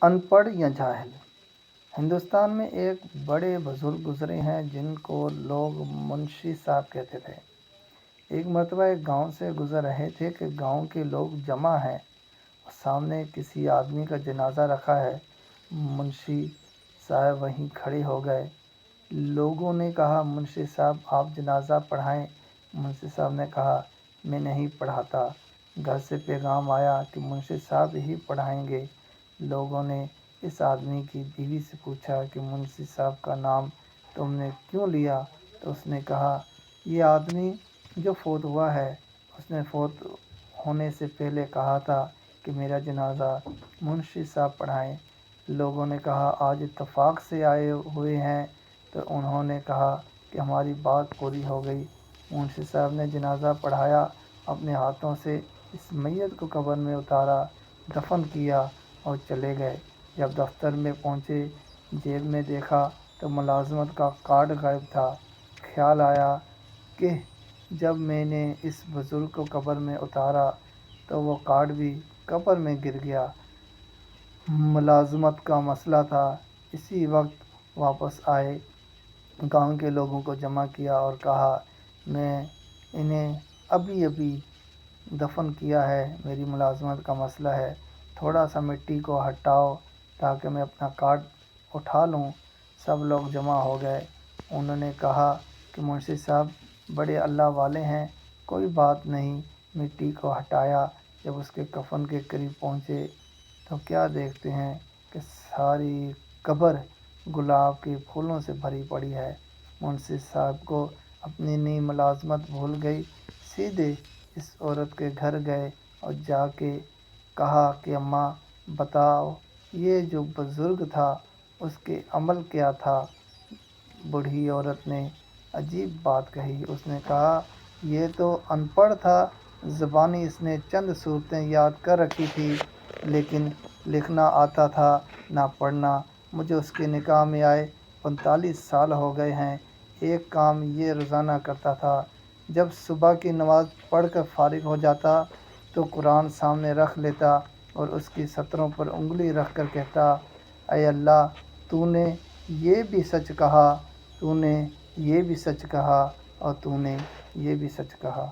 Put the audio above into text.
ان پڑھ یا جاہل۔ ہندوستان میں ایک بڑے بزرگ گزرے ہیں جن کو لوگ منشی صاحب کہتے تھے۔ ایک مرتبہ ایک گاؤں سے گزر رہے تھے کہ گاؤں کے لوگ جمع ہیں اور سامنے کسی آدمی کا جنازہ رکھا ہے۔ منشی صاحب وہیں کھڑے ہو گئے۔ لوگوں نے کہا، منشی صاحب آپ جنازہ پڑھائیں۔ منشی صاحب نے کہا، میں نہیں پڑھاتا۔ گھر سے پیغام آیا کہ منشی صاحب ہی پڑھائیں گے۔ لوگوں نے اس آدمی کی بیوی سے پوچھا کہ منشی صاحب کا نام تم نے کیوں لیا؟ تو اس نے کہا، یہ آدمی جو فوت ہوا ہے، اس نے فوت ہونے سے پہلے کہا تھا کہ میرا جنازہ منشی صاحب پڑھائیں۔ لوگوں نے کہا، آج اتفاق سے آئے ہوئے ہیں؟ تو انہوں نے کہا کہ ہماری بات پوری ہو گئی۔ منشی صاحب نے جنازہ پڑھایا، اپنے ہاتھوں سے اس میت کو قبر میں اتارا، دفن کیا اور چلے گئے۔ جب دفتر میں پہنچے، جیب میں دیکھا تو ملازمت کا کارڈ غائب تھا۔ خیال آیا کہ جب میں نے اس بزرگ کو قبر میں اتارا تو وہ کارڈ بھی قبر میں گر گیا۔ ملازمت کا مسئلہ تھا۔ اسی وقت واپس آئے، گاؤں کے لوگوں کو جمع کیا اور کہا، میں انہیں ابھی ابھی دفن کیا ہے، میری ملازمت کا مسئلہ ہے، تھوڑا سا مٹی کو ہٹاؤ تاکہ میں اپنا کارڈ اٹھا لوں۔ سب لوگ جمع ہو گئے۔ انہوں نے کہا کہ منشی صاحب بڑے اللہ والے ہیں، کوئی بات نہیں۔ مٹی کو ہٹایا۔ جب اس کے کفن کے قریب پہنچے تو کیا دیکھتے ہیں کہ ساری قبر گلاب کے پھولوں سے بھری پڑی ہے۔ منشی صاحب کو اپنی نئی ملازمت بھول گئی۔ سیدھے اس عورت کے گھر گئے اور جا کے کہا کہ اماں بتاؤ، یہ جو بزرگ تھا اس کے عمل کیا تھا؟ بوڑھی عورت نے عجیب بات کہی۔ اس نے کہا، یہ تو ان پڑھ تھا، زبانی اس نے چند صورتیں یاد کر رکھی تھیں، لیکن لکھنا آتا تھا نہ پڑھنا۔ مجھے اس کے نکاح میں آئے 45 سال ہو گئے ہیں۔ ایک کام یہ روزانہ کرتا تھا، جب صبح کی نماز پڑھ کر فارغ ہو جاتا تو قرآن سامنے رکھ لیتا اور اس کی سطروں پر انگلی رکھ کر کہتا، اے اللہ، تو نے یہ بھی سچ کہا، تو نے یہ بھی سچ کہا اور تو نے یہ بھی سچ کہا۔